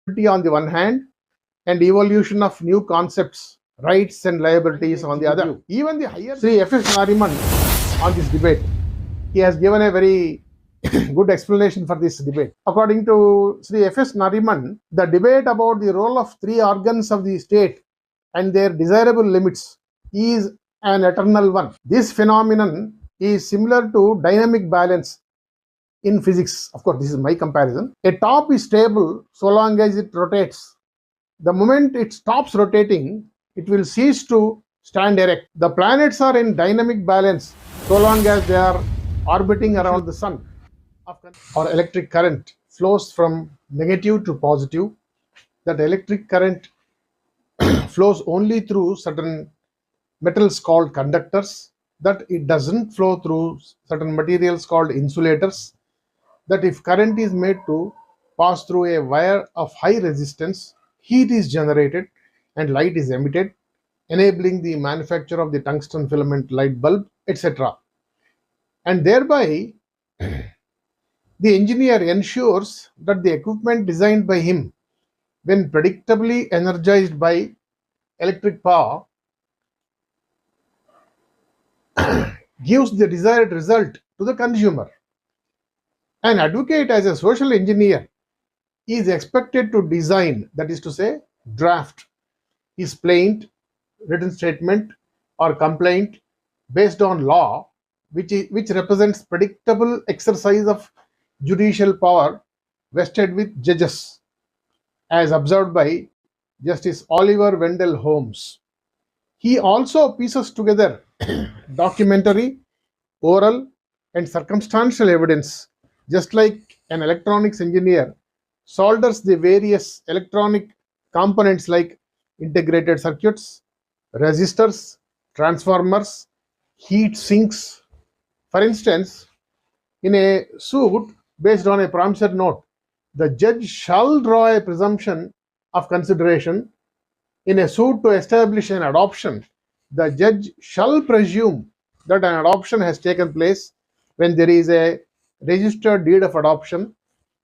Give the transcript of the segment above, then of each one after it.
on the one hand and evolution of new concepts, rights and liabilities on the other. Even the higher Sri F.S. Nariman on this debate, he has given a very good explanation for this debate. According to Sri F.S. Nariman, the debate about the role of three organs of the state and their desirable limits is an eternal one. This phenomenon is similar to dynamic balance in physics. Of course, this is my comparison. A top is stable so long as it rotates. The moment it stops rotating, it will cease to stand erect. The planets are in dynamic balance so long as they are orbiting around the sun. Or electric current flows from negative to positive. That electric current flows only through certain metals called conductors, that it doesn't flow through certain materials called insulators, that if current is made to pass through a wire of high resistance, heat is generated and light is emitted, enabling the manufacture of the tungsten filament light bulb, etc. And thereby, the engineer ensures that the equipment designed by him, when predictably energized by electric power, gives the desired result to the consumer. An advocate as a social engineer is expected to design, that is to say, draft his plaint, written statement, or complaint based on law, which represents predictable exercise of judicial power vested with judges, as observed by Justice Oliver Wendell Holmes. He also pieces together documentary, oral, and circumstantial evidence, just like an electronics engineer solders the various electronic components like integrated circuits, resistors, transformers, heat sinks. For instance, in a suit based on a promissory note, the judge shall draw a presumption of consideration. In a suit to establish an adoption, the judge shall presume that an adoption has taken place when there is a registered deed of adoption.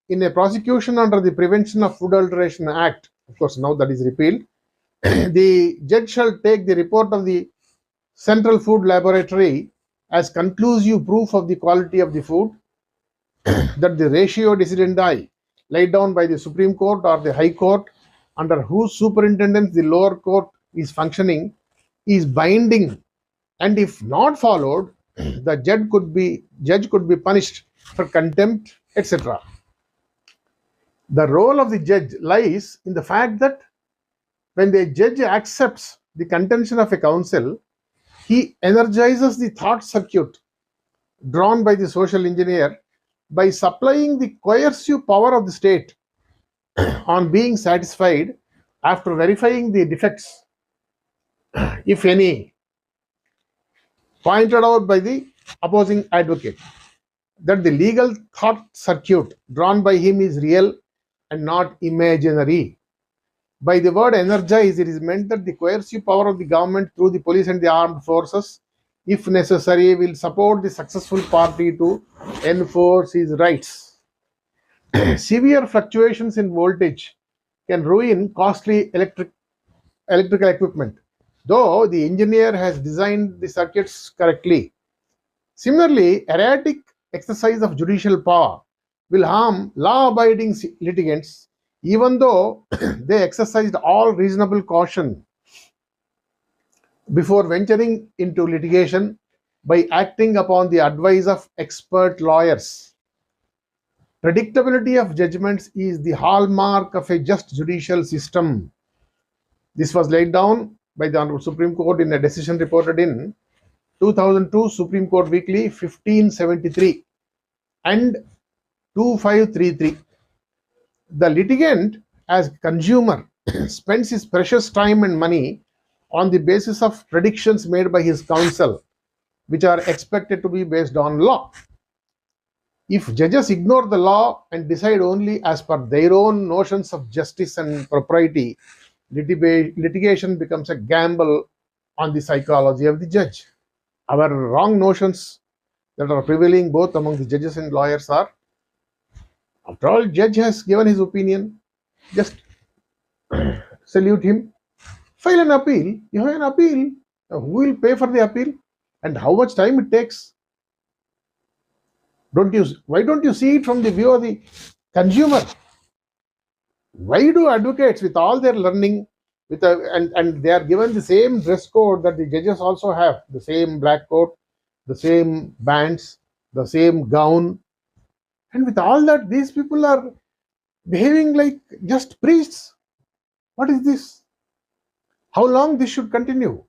In a prosecution under the Prevention of Food Adulteration Act, of course, now that is repealed, the judge shall take the report of the Central Food Laboratory as conclusive proof of the quality of the food, that the ratio decidendi laid down by the Supreme Court or the High Court, under whose superintendence the lower court is functioning, is binding, and if not followed, the judge could be punished for contempt, etc. The role of the judge lies in the fact that when the judge accepts the contention of a counsel, he energizes the thought circuit drawn by the social engineer by supplying the coercive power of the state on being satisfied after verifying the defects, if any, pointed out by the opposing advocate, that the legal thought circuit drawn by him is real and not imaginary. By the word energize, it is meant that the coercive power of the government through the police and the armed forces, if necessary, will support the successful party to enforce his rights. Severe fluctuations in voltage can ruin costly electrical equipment, though the engineer has designed the circuits correctly. Similarly, erratic exercise of judicial power will harm law-abiding litigants, even though they exercised all reasonable caution before venturing into litigation by acting upon the advice of expert lawyers. Predictability of judgments is the hallmark of a just judicial system. This was laid down by the Honorable Supreme Court in a decision reported in 2002 Supreme Court Weekly 1573 and 2533. The litigant, as consumer, spends his precious time and money on the basis of predictions made by his counsel, which are expected to be based on law. If judges ignore the law and decide only as per their own notions of justice and propriety, litigation becomes a gamble on the psychology of the judge. Our wrong notions that are prevailing both among the judges and lawyers are, after all, judge has given his opinion, just salute him, file an appeal. You have an appeal. Who will pay for the appeal? And how much time it takes? Why don't you see it from the view of the consumer? Why do advocates, with all their learning, and they are given the same dress code that the judges also have, the same black coat, the same bands, the same gown, and with all that, these people are behaving like just priests? What is this? How long this should continue?